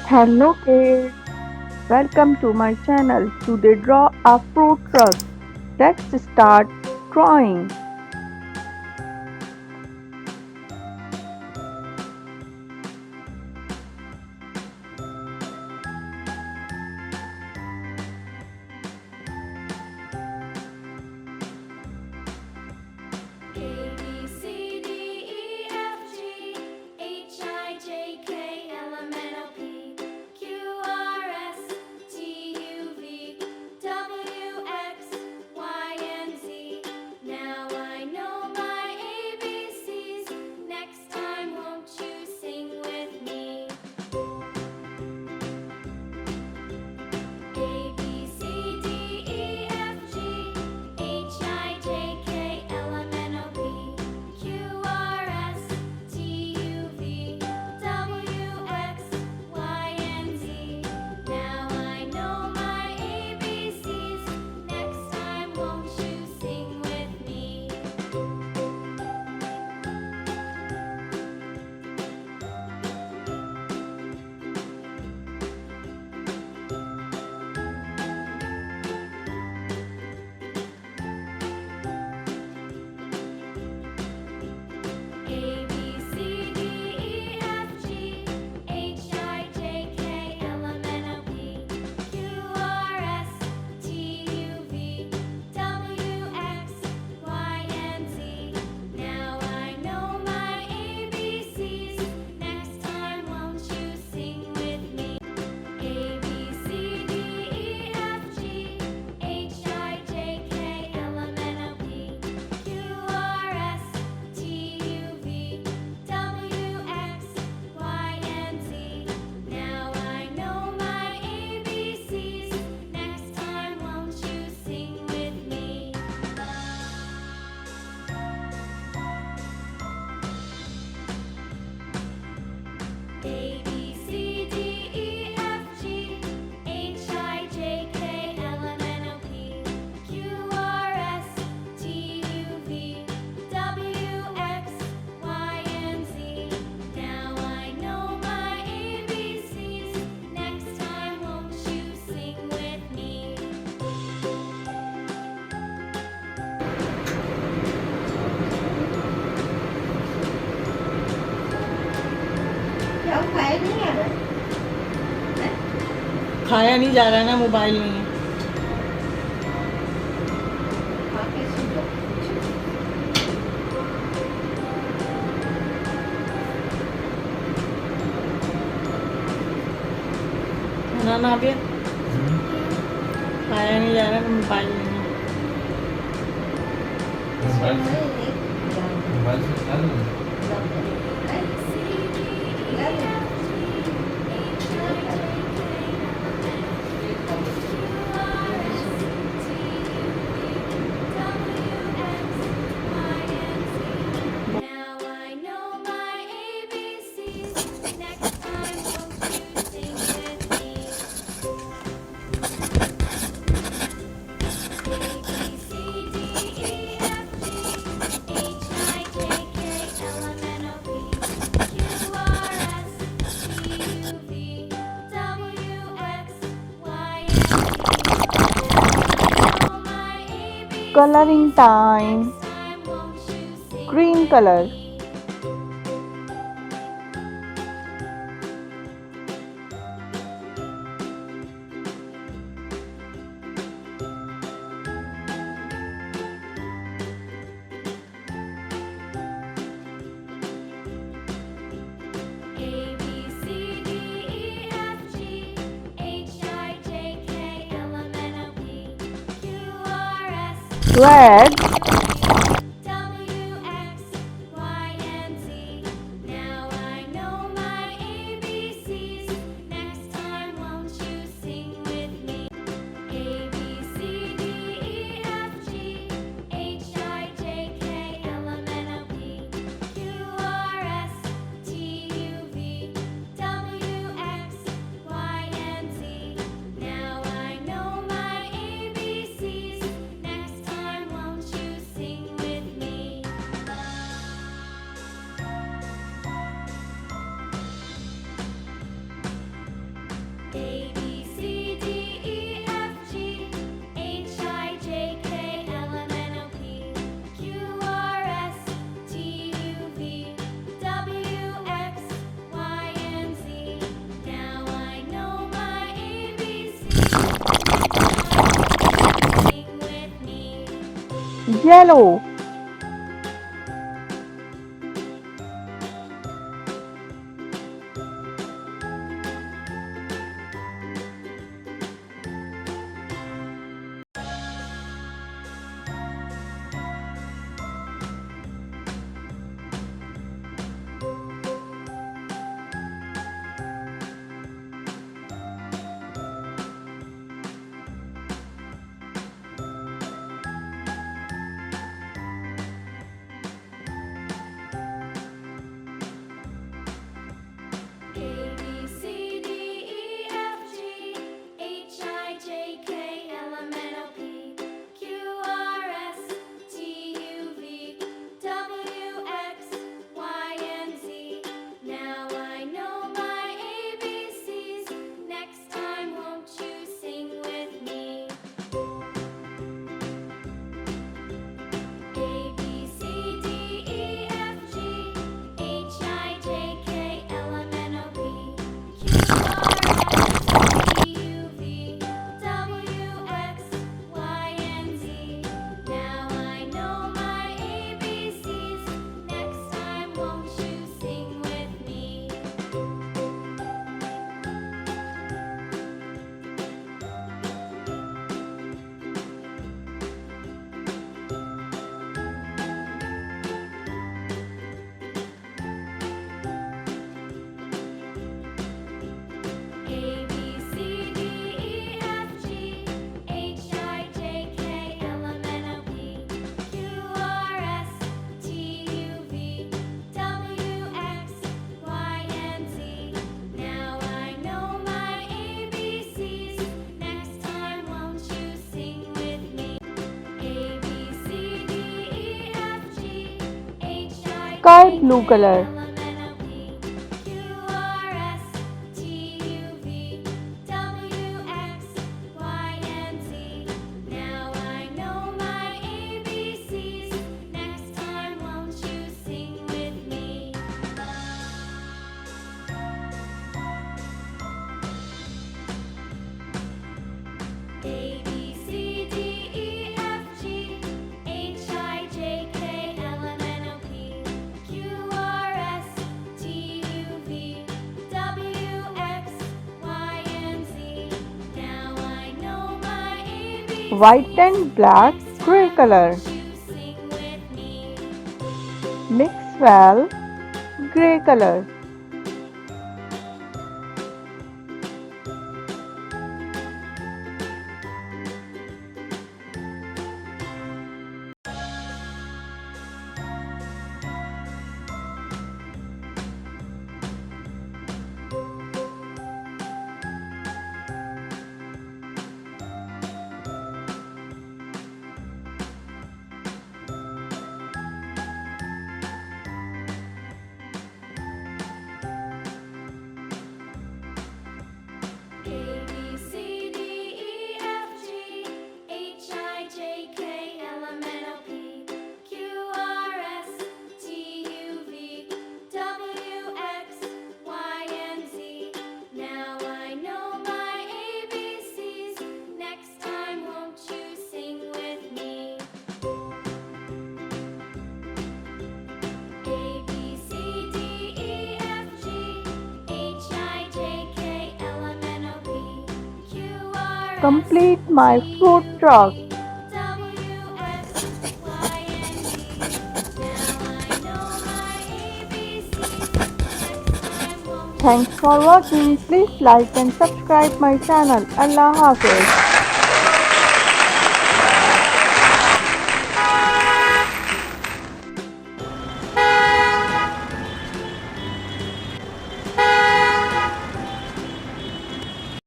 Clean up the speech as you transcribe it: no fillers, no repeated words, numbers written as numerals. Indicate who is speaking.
Speaker 1: Hello kids, welcome to my channel. Today draw a fruit truck. Let's start drawing.
Speaker 2: A B C D E F G H I J K L M N O P Q R S T U V W X Y and Z. Now I know my ABCs. Next time, won't you sing with me? A B C D E F G H I J K L M N O P Q R S T U V W X Y and Z. Now I know my ABCs. Next time, won't you sing with me? A B C D E F G H I J K L M N O P Q R S T U V W X Y and Z. Now I know my ABCs. Next time, won't you sing with me? A B C D E F G H I J K L M N O P Q R S T U V W X Y and Z. Now I know my ABCs. Next time, won't you sing with me? A B C D E F G H I J K L M N O P Q R S T U V W X Y and Z. Now I know my ABCs. Next time, won't you sing with me?
Speaker 3: Không phải nghe rồi.
Speaker 4: खाया नहीं जा रहा है ना, mobile नहीं है। खाना ना भी खाया नहीं जा रहा है, मोबाइल नहीं है।
Speaker 5: मोबाइल से खा लो।
Speaker 2: Now I know my ABCs. Next time, won't you sing with me? A B C D E F G H I J K L M N O P Q R S T U V W X Y and Z. Now my ABCs.
Speaker 1: Coloring time.
Speaker 2: Next time, won't you sing
Speaker 1: Green
Speaker 2: with
Speaker 1: color.
Speaker 2: me? A B C D E F G H I J K L M N O P Q R S
Speaker 1: Red.
Speaker 2: W X Y and Z. Now I know my ABCs. Next time, won't you sing with me? A B C D E F G H I J K L M N O P Q R S T U V W X Y and Z. Now I know my ABCs. Next time, won't you sing
Speaker 1: yellow,
Speaker 2: A B C D E F G H I J K L M N O P Q R S T U V W X Y and Z. Now I know my ABCs. Next time, won't you sing with me? A B C D E F G H I J K L M N O P Q R S T U V W X Y and Z. Now I know my ABCs. Next time, won't you sing with me? A B C D E F G H I J K L M N O P Q R S T U V W X Y and Z. Now I know my ABCs. Next time, won't you sing with me? A B C D E F G H I
Speaker 1: sky
Speaker 2: J
Speaker 1: blue
Speaker 2: K
Speaker 1: color,
Speaker 2: L M N O P Q R S T U V W X Y and Z. Now I know my ABCs. Next time, won't you sing with me? A B C D E F G H I J K L M N O P Q R S T U V W X Y and Z. Now I know my ABCs.
Speaker 1: white and black,
Speaker 2: Next
Speaker 1: gray
Speaker 2: time,
Speaker 1: color,
Speaker 2: won't you sing with me?
Speaker 1: mix well, gray color,
Speaker 2: A B C D E F G H I J K L M N O P Q R S T U V W X Y and Z. Now I know my ABCs. Next time, won't you sing with me? A B C D E F G H I J K L M N O P Q R S
Speaker 1: complete my
Speaker 2: T
Speaker 1: fruit
Speaker 2: U
Speaker 1: truck.
Speaker 2: V W X Y and Z. Now I know my ABCs. Next time, won't you
Speaker 1: Thanks for
Speaker 2: sing
Speaker 1: watching.
Speaker 2: with
Speaker 1: Please
Speaker 2: me?
Speaker 1: like and subscribe my channel. Allah Hafiz.